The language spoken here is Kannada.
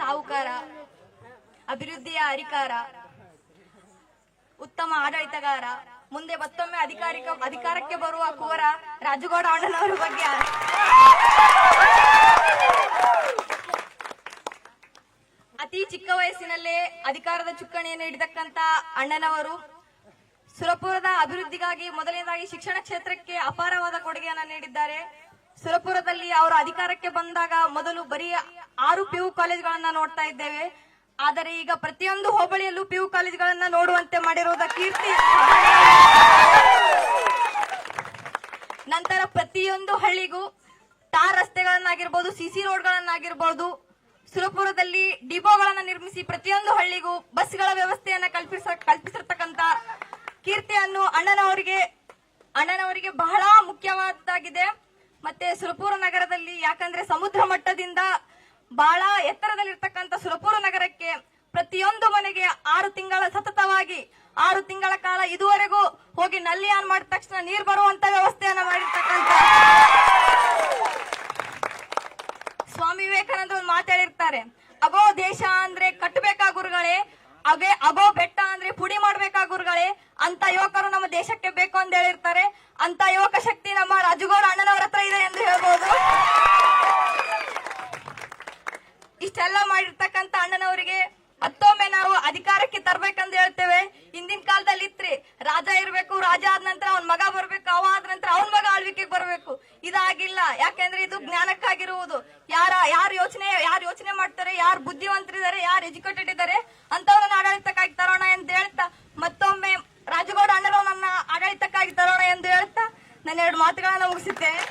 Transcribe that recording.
ಸಾಹುಕಾರ, ಅಭಿವೃದ್ಧಿಯ ಹರಿಕಾರ, ಉತ್ತಮ ಆಡಳಿತಗಾರ, ಮುಂದೆ ಮತ್ತೊಮ್ಮೆ ಅಧಿಕಾರಕ್ಕೆ ಬರುವ ಕುವರ ರಾಜುಗೌಡ ಅಣ್ಣನವರ ಬಗ್ಗೆ ಅತಿ ಚಿಕ್ಕ ವಯಸ್ಸಿನಲ್ಲೇ ಅಧಿಕಾರದ ಚುಕ್ಕಾಣಿಯನ್ನು ಹಿಡಿದಕ್ಕಂತ ಅಣ್ಣನವರು ಸುರಪುರದ ಅಭಿವೃದ್ಧಿಗಾಗಿ ಮೊದಲನೇದಾಗಿ ಶಿಕ್ಷಣ ಕ್ಷೇತ್ರಕ್ಕೆ ಅಪಾರವಾದ ಕೊಡುಗೆಯನ್ನು ನೀಡಿದ್ದಾರೆ. ಸುರಪುರದಲ್ಲಿ ಅವರು ಅಧಿಕಾರಕ್ಕೆ ಬಂದಾಗ ಮೊದಲು ಬರೀ 6 PU ಕಾಲೇಜುಗಳನ್ನ ನೋಡ್ತಾ ಇದ್ದೇವೆ. ಆದರೆ ಈಗ ಪ್ರತಿಯೊಂದು ಹೋಬಳಿಯಲ್ಲೂ PU ಕಾಲೇಜುಗಳನ್ನ ನೋಡುವಂತೆ ಮಾಡಿರುವುದ ಕೀರ್ತಿ. ನಂತರ ಪ್ರತಿಯೊಂದು ಹಳ್ಳಿಗೂ ಟಾರ್ ರಸ್ತೆಗಳನ್ನಾಗಿರ್ಬೋದು, ಸಿಸಿ ರೋಡ್ಗಳನ್ನಾಗಿರ್ಬೋದು, ಸುರಪುರದಲ್ಲಿ ಡಿಪೋಗಳನ್ನ ನಿರ್ಮಿಸಿ ಪ್ರತಿಯೊಂದು ಹಳ್ಳಿಗೂ ಬಸ್ಗಳ ವ್ಯವಸ್ಥೆಯನ್ನ ಕಲ್ಪಿಸಿರ್ತಕ್ಕಂತ ಕೀರ್ತಿಯನ್ನು ಅಣ್ಣನವರಿಗೆ ಬಹಳ ಮುಖ್ಯವಾದ್ದಾಗಿದೆ. ಮತ್ತೆ ಸುರಪುರ ನಗರದಲ್ಲಿ ಯಾಕಂದ್ರೆ ಸಮುದ್ರ ಮಟ್ಟದಿಂದ ಬಹಳ ಎತ್ತರದಲ್ಲಿರ್ತಕ್ಕಂಥ ಸುರಪುರ ನಗರಕ್ಕೆ ಪ್ರತಿಯೊಂದು ಮನೆಗೆ 6 ತಿಂಗಳ ಸತತವಾಗಿ 6 ತಿಂಗಳ ಕಾಲ ಇದುವರೆಗೂ ಹೋಗಿ ನಲ್ಲಿ ಆನ್ ಮಾಡಿದ ತಕ್ಷಣ ನೀರು ಬರುವಂತ ವ್ಯವಸ್ಥೆಯನ್ನ ಮಾಡಿರ್ತಕ್ಕಂಥ ಸ್ವಾಮಿ ವಿವೇಕಾನಂದ ಒಂದು ಮಾತಾಡಿರ್ತಾರೆ, ಅಗೋ ದೇಶ ಅಂದ್ರೆ ಕಟ್ಟಬೇಕಾ ಗುರುಗಳೇ, ಅಗೋ ಬೆಟ್ಟ ಅಂದ್ರೆ ಪುಡಿ ಮಾಡ್ಬೇಕಾ ಗುರುಗಳೇ, ಅಂತ ಯುವಕರು ನಮ್ಮ ದೇಶಕ್ಕೆ ಬೇಕು ಅಂತ ಹೇಳಿರ್ತಾರೆ. ಅಂತ ಯುವಕ ಶಕ್ತಿ ನಮ್ಮ ರಾಜುಗೌಡ ಅಣ್ಣನವರ ಹತ್ರ ಇದೆ ಎಂದು ಹೇಳ್ಬೋದು. ಇಷ್ಟೆಲ್ಲ ಮಾಡಿರ್ತಕ್ಕಂಥ ಅಣ್ಣನವರಿಗೆ ಮತ್ತೊಮ್ಮೆ ನಾವು ಅಧಿಕಾರಕ್ಕೆ ತರ್ಬೇಕಂತ ಹೇಳ್ತೇವೆ. ಹಿಂದಿನ ಕಾಲದಲ್ಲಿ ಇತ್ರಿ ರಾಜ ಇರ್ಬೇಕು, ರಾಜ ಆದ ನಂತರ ಅವನ್ ಮಗ ಬರ್ಬೇಕು, ಅವ ಆದ ನಂತರ ಅವನ್ ಮಗ ಆಳ್ವಿಕೆಗೆ ಬರ್ಬೇಕು. ಇದಾಗಿಲ್ಲ. ಯಾಕೆಂದ್ರೆ ಇದು ಜ್ಞಾನಕ್ಕಾಗಿರುವುದು. ಯಾರು ಯೋಚನೆ ಮಾಡ್ತಾರೆ, ಯಾರು ಬುದ್ಧಿವಂತರಿದ್ದಾರೆ, ಯಾರು ಎಜುಕೇಟೆಡ್ ಇದ್ದಾರೆ ಅಂತವ್ರನ್ನ ಆಡಳಿತಕ್ಕಾಗಿ ತರೋಣ ಎಂದು ಹೇಳ್ತಾ ಮತ್ತೊಮ್ಮೆ ರಾಜುಗೌಡ ಅಣ್ಣರವರನ್ನ ಆಡಳಿತಕ್ಕಾಗಿ ತರೋಣ ಎಂದು ಹೇಳ್ತಾ ನಾನು 2 ಮಾತುಗಳನ್ನ ಮುಗಿಸುತ್ತೇನೆ.